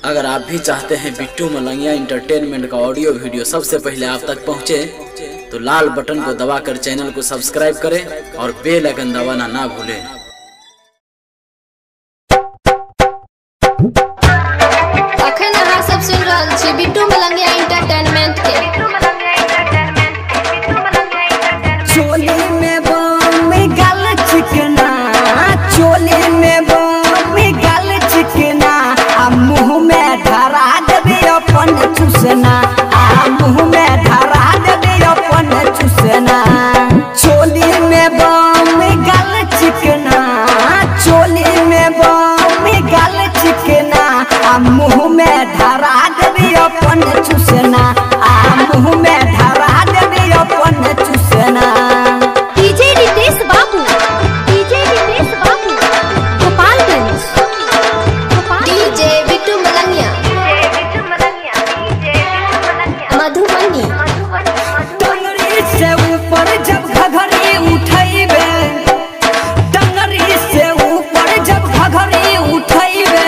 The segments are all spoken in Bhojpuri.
अगर आप भी चाहते हैं बिट्टू मलंगिया इंटरटेनमेंट का ऑडियो वीडियो सबसे पहले आप तक पहुंचे, तो लाल बटन को दबाकर चैनल को सब्सक्राइब करें और बेल आइकन दबाना ना भूलें। अखन अहाँ सब सुन रहल छी बिट्टू मलंगिया इंटरटेनमेंट के। चोली में बम गल चिकना, चोली में बम गल चिकना, आ मुँह में धरा देबे अपन चूसना, आ मुँह में धरा देबे अपन चूसना। चोली में बम गल चिकना, चोली में बम गल चिकना, आ मुँह में धरा देबे अपन चूसना, आ मुँह में धरा देबे अपन चूसना। डीजे रितेश बाबू, डीजे रितेश बाबू, गोपालगंज। डीजे बिट्टू मलंगिया, मधुबनी। टंगरी से ऊपर जब घघरी उठैबे, टंगरी से ऊपर जब घघरी उठैबे,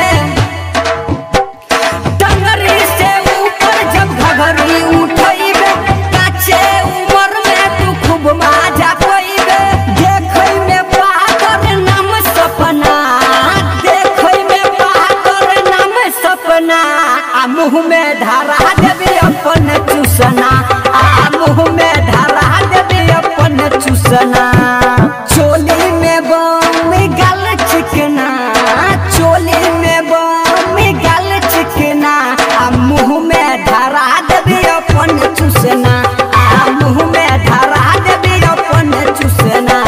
टंगरी से ऊपर जब घघरी उठैबे, काचे उमर में तू खूब मजा पैबे। देखै में पाकर नाम सपना, देखै में पाकर नाम सपना, आ मुँह में धरा देबे अपन चूसना, आ मुँह में धरा देबे अपन चूसना। चोली में बम गल चिकना, चोली में बम गल चिकना, आ मुँह में धरा देबे अपन चूसना, आ मुँह में धरा देबे अपन चूसना।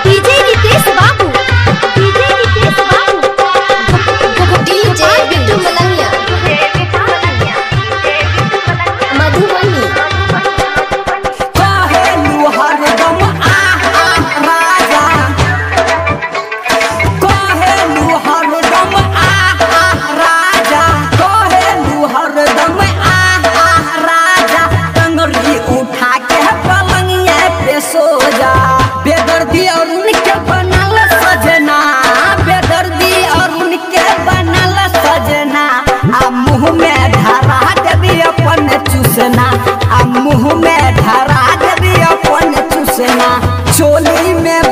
डीजे रितेश बाबू, डीजे रितेश बाबू, डीजे बिट्टू मलंगिया, मधुबनी। कहेलू हरदम आहा राजा, कहेलू हरदम आहा राजा, कहेलू हरदम आहा राजा। टंगरी उठा के पलंगिया पे सो जा, बेदर्दी और उनके बनल सजना, बेदर्दी और उनके बनल सजना। आ मुँह में धरा देबी अपन चूसना, आ मुँह में धरा देबी अपन चूसना। चोली में